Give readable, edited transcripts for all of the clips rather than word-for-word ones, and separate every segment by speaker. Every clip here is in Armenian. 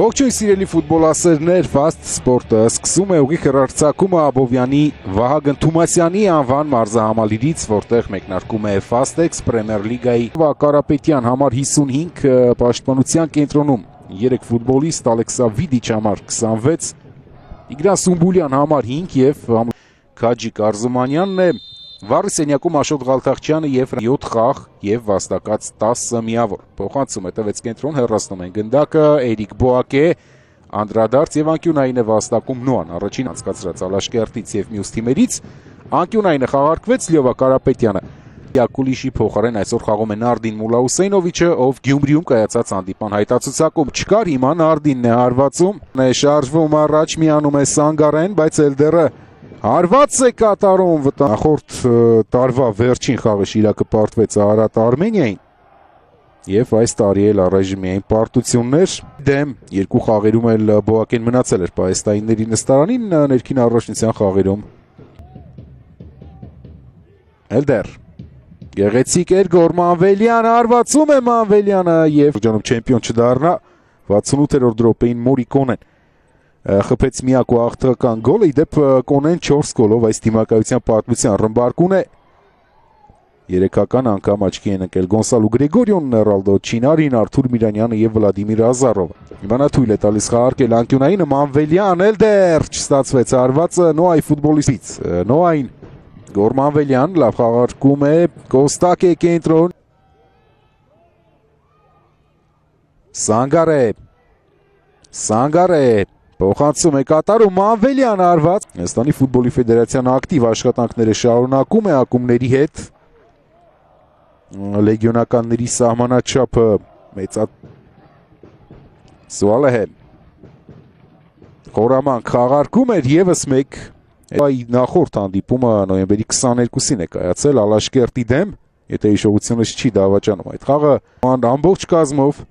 Speaker 1: Ողջույն սիրելի ֆուտբոլասերներ, Fast Sport-ը սկսում է ուղիղ հեռարձակումը Աբովյանի Վահագն Թումասյանի անվան մարզահամալիրից, որտեղ մեկնարկում է Fastex Premier League-ի Կարապետյան համար 55 պաշտպանության կենտրոնում 3 ֆուտբոլիստ Ալեքսա Վիդիչ համար 26, Իգնաց Սումբուլյան համար 5 եւ Քաջիկ Արզումանյանն է, Վառի սենյակում Աշոտ Ղալթախչյանը եւ 7 խաղ եւ վաստակած 10 միավոր։ Փոխանցում է տվեց կենտրոն, հեռացնում են գնդակը, Էրիկ Բոակե, անդրադարձ եւ անկյունային է վաստակում Նոան, առաջին անցկացրած Ալաշկերտից եւ մյուս թիմերից, անկյունային է խաղարկվեց Լյովա Կարապետյանը։ Յակուլիշի փոխարեն այսօր խաղում է Նարդին Մուլաուսեյնովիչը, ով Գյումրիում կայացած հանդիպան հայտացուցակում չկար, հիմա Նարդինն է հարվածում, շարժվում առաջ, միանում է Սանգարեն, բայց Էլդերը հարված է կատարում նախորդ տարվա վերջին խաղը Շիրակը պարտվեց Արարատ Արմենիային եւ այս տարի էլ առայժմ միայն պարտություններ դեմ երկու խաղերում էլ Բոակեն մնացել էր պահեստայինների նստարանին, ներքին առաջնության խաղերում Էլդեր գեղեցիկ էր գոր Մանվելյանը հարվածում է Մանվելյանը եւ շրջանում չեմպիոն չդառնա 68-րդ րոպեին Մորիկոնեն խփեց միակ ու աղթական գոլը, իդեպ Կոնեն 4 գոլով այս թիմակայության պատմության ռմբարկուն է 3-ական անգամ աչքի են ընկել Գոնսալո Գրեգորիոնն, Ռալդո Չինարին, Արթուր Միրանյանը եւ Վլադիմիր Ազարովը։ Հիմա նա թույլ է տալիս խաղարկել անկյունային Մանվելյան, Էլդեր չստացվեց հարվածը Նոայի ֆուտբոլիստից։ Նոային Գոր Մանվելյան լավ խաղարկում է, Կոստակ է կենտրոն։ Սանգարե Փոխանցում է կատարում Մանվելյան արված։ Հայաստանի ֆուտբոլի ֆեդերացիան ակտիվ աշխատանքները շարունակում է ակումբների հետ։ Լեգիոնականների սահմանաչափը Սուալեհ Խորամանկ խաղարկում էր եւս մեկ նախորդ հանդիպումը նոյեմբերի 22-ին է կայացել Ալաշկերտի դեմ, եթե հիշողությունս չի դավաճանում այդ խաղը ամբողջ կազմով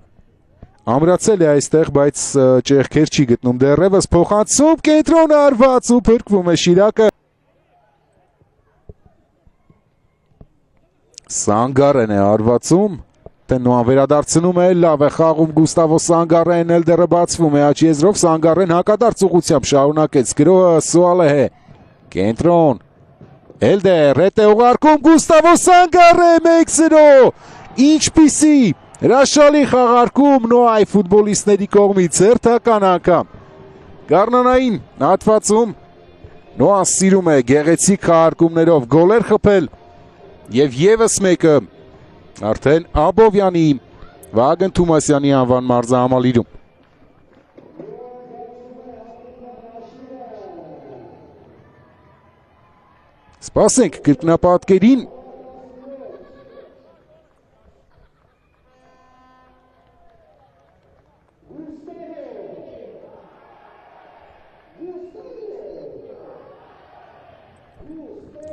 Speaker 1: ամրացել է այստեղ, բայց ճեղքեր չի գտնում դեռևս փոխանցում կենտրոն արված ու փրկվում է Շիրակը։ Սանգարեն է արվածում, Նոան վերադարձնում է, լավ է խաղում Գուստավո Սանգարեն, Էլդերը բացվում է աջ եզրով, Սանգարեն հակադարձ ուղղությամբ շարունակեց գրոհը Սուալեհ կենտրոն Էլդեր հետ է ուղարկում Գուստավո Սանգարեն 1-0 ինչպիսի հրաշալի խաղարկում Նոայի ֆուտբոլիստների կողմից հերթական անգամ Գառնանային հատվածում Նոան սիրում է գեղեցիկ խաղարկումներով գոլեր խփել եւ եւս մեկը արդեն Աբովյանի Վահագն Թումասյանի անվան մարզահամալիրում Սպասենք կրկնապատկերին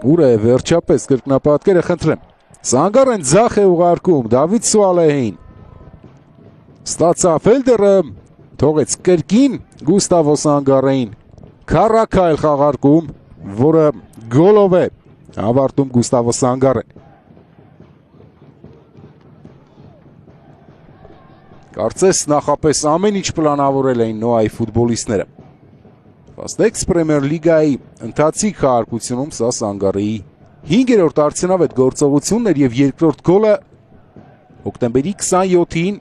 Speaker 1: Ուր է վերջապես կրկնապատկերը խնդրեմ Սանգարեն ձախ է ուղարկում Դավիթ Սուալեհին Ստացավ Էլդերը թողեց կրկին Գուստավո Սանգարեին Քարակայլ խաղարկում որը գոլով է ավարտում Գուստավո Սանգարեն Կարծես նախապես ամեն ինչ պլանավորել էին Նոայի ֆուտբոլիստները Fastex Premier League-ի ընթացիկ խաղարկությունում սա Սանգարեի 5-րդ արդյունավետ գործողությունն էր եւ երկրորդ գոլը հոկտեմբերի 27-ին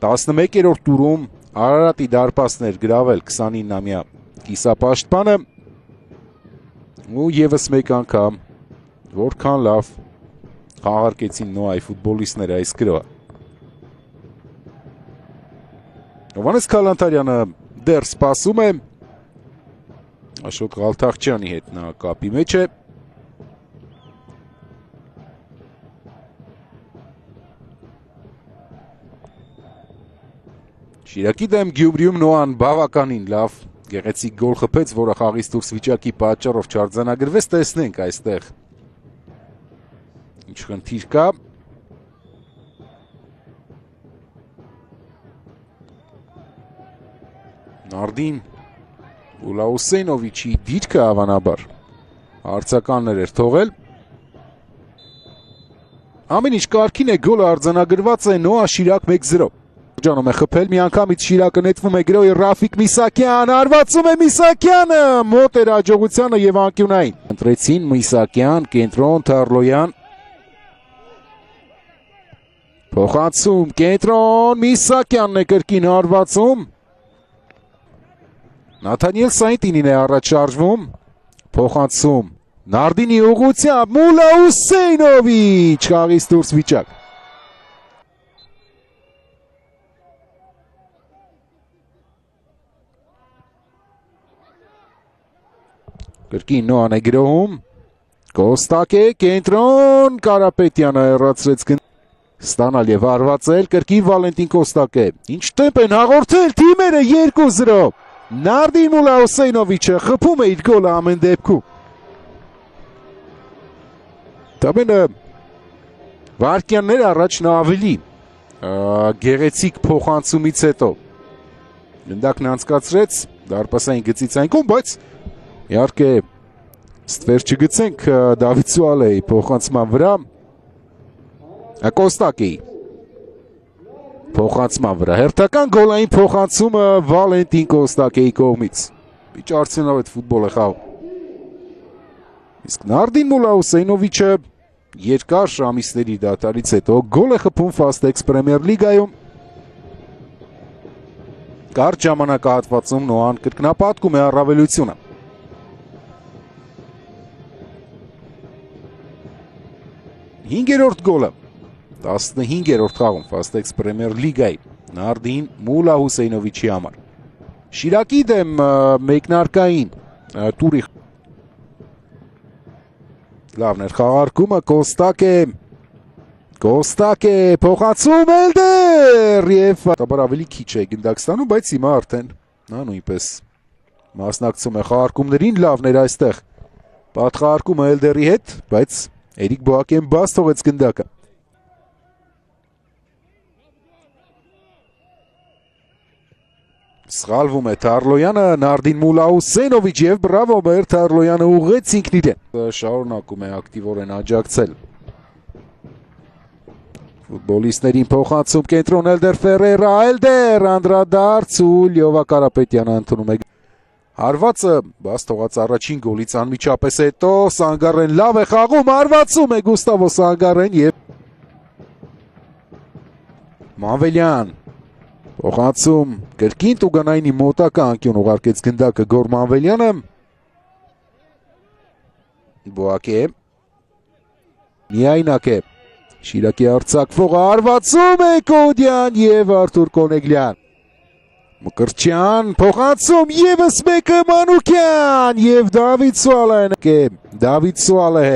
Speaker 1: 11-րդ տուրում Արարատի դարպասներ գրավել 29-ամյա կիսապաշտպանը ու եւս մեկ անգամ որքան լավ խաղարկեցին Նոայի ֆուտբոլիստները այս գրոհը Հովհաննես Քալանթարյանը դեռ սպասում է Աշոտ Ղալթախչյանի հետ նա կապի մեջ է Շիրակի դեմ Գյումրիում Նոան բավականին լավ գեղեցիկ գոլ խփեց, որը խաղից դուրս վիճակի պատճառով չարձանագրվեց, տեսնենք այստեղ ինչ խնդիր կա Նարդին Մուլաուսեյնովիչի դիրքը հավանաբար հարցականներ էր թողել Ամեն ինչ կարգին է գոլը արձանագրված է Նոա Շիրակ 1-0 Ջանում է խփել միանգամից Շիրակը նետվում է գրոյի Ռաֆիկ Միսակյան, արվածում է Միսակյանը, մոտ էր հաջողությանը եւ անկյունային։ Ընտրեցին Միսակյան, կենտրոն Թարլոյան։ Փոխանցում կենտրոն Միսակյանն է կրկին հարվածում։ Նաթանիել Սայնտինին է առաջ շարժվում։ Փոխանցում Նարդինի ուղղությամբ Մուլա Հուսեյնովիչ խաղից դուրս վիճակ։ Կրկին Նոան է գրոհում։ Կոստակ է կենտրոն Կարապետյանը հեռացրեց ստանալ եւ հարվածել կրկին Վալենտին Կոստակը։ Ինչ տեմպ են հաղորդել թիմերը 2-0։ Նարդին Մուլա Հուսեյնովիչը խփում է իր գոլը ամեն դեպքում։ Տամենը վարկյաններ առաջ նա ավելի գեղեցիկ փոխանցումից հետո գնդակն անցկացրեց դարպասային գծից այն կողմ, բայց իհարկե ստվեր չգցենք Դավիթ Սուալեի փոխանցման վրա Կոստակի փոխանցման վրա հերթական գոլային փոխանցումը Վալենտին Կոստակեի կողմից։ Ինչ արդյունավետ ֆուտբոլ է խաղում։ Իսկ Նարդին Մուլա Հուսեյնովիչը երկար ամիսների դատարից հետո գոլ է խփում Fastex Premier League-ում։ Կարճ ժամանակահատվածում Նոան կրկնապատկում է առավելությունը։ Հինգերորդ գոլը 15-րդ խաղում Fastex Premier League-ի Նարդին Մուլա Հուսեյնովիչի համար։ Շիրակի դեմ մեկնարկային տուրի լավն էր խաղարկումը Կոստակ է փոխանցում Էլդեր եւ ավելի քիչ է գնդակ ստանում, բայց հիմա արդեն նա նույնպես մասնակցում է խաղարկումներին, լավն էր այստեղ պատխաղարկումը Էլդերի հետ, բայց Էրիկ Բոակեն բաց թողեց գնդակը։ Սխալվում է Թարլոյանը, Նարդին Մուլա Հուսեյնովիչ եւ բրավո մեր Թարլոյանը ուղղեց ինքն իրեն։ Շարունակում է ակտիվորեն աջակցել ֆուտբոլիստներին փոխանցում կենտրոն Էլդեր Ֆերեյրա, Էլդեր անդրադարձ ու Լյովա Կարապետյանը ընդունում է հարվածը, բաց թողած առաջին գոլից անմիջապես հետո Սանգարեն լավ է խաղում, հարվածում է Գուստավո Սանգարեն եւ Մանվելյան Փոխանցում կրկին Տուգանայինի մոտակա անկյուն ուղարկեց գնդակը Գոր Մանվելյանը։ Բոակե միայնակ է Շիրակի արձակվողը հարվածում է Կոդյան եւ Արթուր Կոնեգլյան։ Մկրտչյան փոխանցում եւս մեկը Մանուկյան եւ Դավիթ Սուալե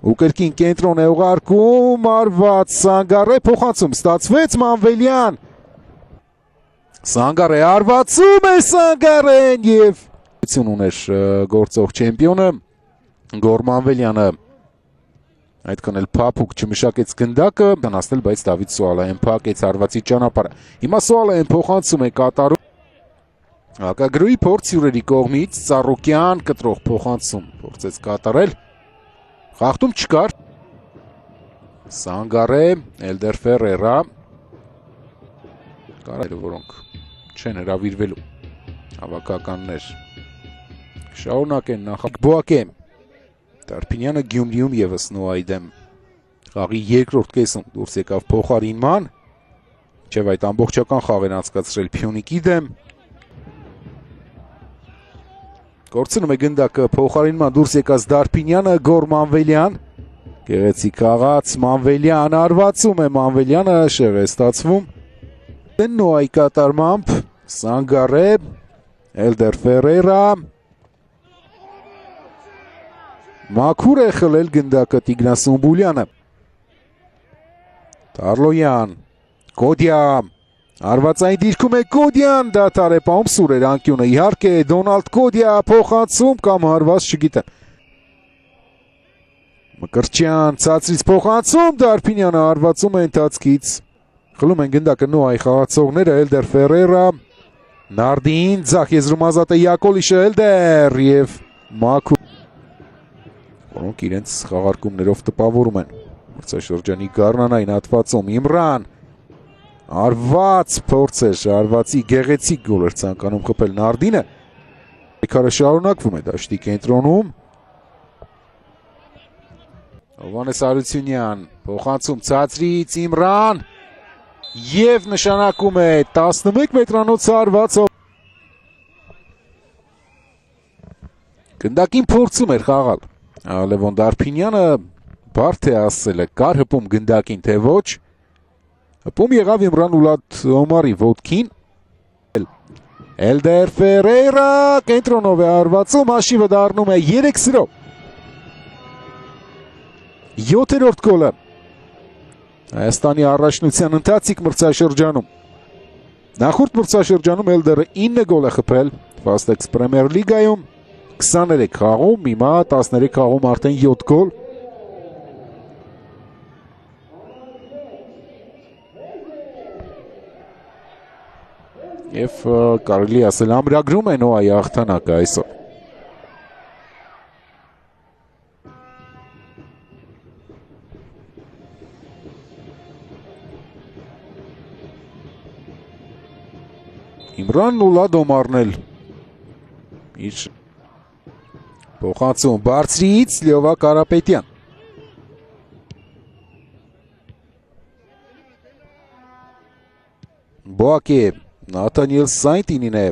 Speaker 1: ու կրկին կենտրոն է ուղարկում արված Սանգարե փոխանցում ստացվեց Մանվելյան Սանգարե արվածում է Սանգարեն եւ ուներ գործող չեմպիոնը Գոր Մանվելյանը այդքան էլ փափուկ չմշակեց գնդակը հասնել, բայց Դավիթ Սուալեն փակեց հարվածի ճանապարհը։ Հիմա Սուալեն փոխանցում է կատարում հակագրույի փորձ հյուրերի կողմից Ծառուկյան կտրող փոխանցում փորձեց կատարել խախտում չկար Սանգարե Էլդեր Ֆերեյրա կարելի որոնք չեն հրավիրվելու հավաքականներ շարունակեն նախ Բոակե Տարփինյանը Գյումրիում եւս Նոայի դեմ խաղի երկրորդ կեսում դուրս եկավ փոխարինման Չև այդ ամբողջական խաղ են անցկացրել Փյունիկի դեմ Կորցնում է գնդակը փոխարինման դուրս եկած Դարփինյանը Գոր Մանվելյան Գեղեցիկ խաղաց Մանվելյան արվածում է Մանվելյանը շեղ է ստացվում Նոայի կատարմամբ Սանգարե Էլդեր Ֆերեյրա Մաքուր է խլել գնդակը Տիգնաս Սումբուլյանը Թարլոյան Կոդյա Արվածային դիրքում է Կոդյան դադար է պահում սուրեր անկյունը իհարկե Դոնալդ Կոդյա փոխանցում կամ հարված չգիտեմ Մկրտչյան ցածրից փոխանցում Դարփինյանը հարվածում է ընթացքից խլում են գնդակը Նոայի խաղացողները Էլդեր Ֆերեյրա Նարդին ձախ եզրում ազատ է Յակոլիշը Էլդեր եւ Մաքուր որոնք իրենց խաղարկումներով տպավորում են մրցաշրջանի գարնանային հատվածում Իմրան Արված փորձ էր, արվածի գեղեցիկ գոլ էր ցանկանում խփել Նարդինը։ Քարը շարունակվում է դաշտի կենտրոնում։ Հովհաննես Հարությունյան փոխանցում ցածրից Իմրան եւ նշանակում է 11 մետրանոց արվածով։ Գնդակին փորձում էր խաղալ Լևոն Դարփինյանը, բարդ է ասել է, կար հպում գնդակին թե ոչ։ Հպում եղավ Իմրան Ուլադ Օմարի ոտքին։ Էլդեր Ֆերեյրա կենտրոնով է արվածում, հաշիվը դառնում է 3-0։ 7-րդ գոլը Հայաստանի առաջնության ընթացիկ մրցաշրջանում։ Նախորդ մրցաշրջանում Էլդերը 9 գոլ է խփել Fastex Premier League-ում, 23 խաղում, հիմա 13 խաղում արդեն 7 գոլ։ Եվ կարելի ասել ամրագրում է Նոայի հաղթանակը այսօր։ Իմրան Ուլադ Օմարն էլ իր փոխանցում բարձրից Լյովա Կարապետյան։ Բոակե Նաթանիել Սայնտինին է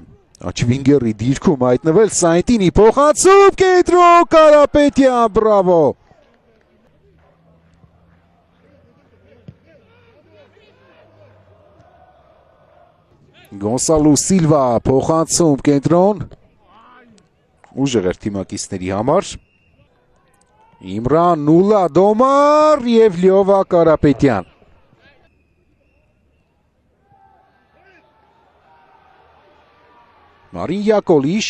Speaker 1: Աչվինգերի դիրքում հայտնվել, Սայնտինի փոխանցում կենտրոն Կարապետյան, բրավո։ Գոնսալո Սիլվա փոխանցում կենտրոն, ուժեղ էր թիմակիցների համար։ Իմրան Ուլադ Օմար եւ Լյովա Կարապետյան։ Մարին Յակոլիշ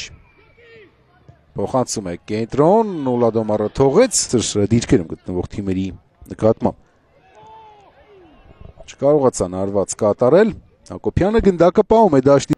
Speaker 1: փոխանցում է կենտրոն, Ուլադ Օմարը թողեց դիրքերում գտնվող թիմերի նկատմամբ։ Չկարողացան արված կատարել, Հակոբյանը գնդակը պահում է դաշտի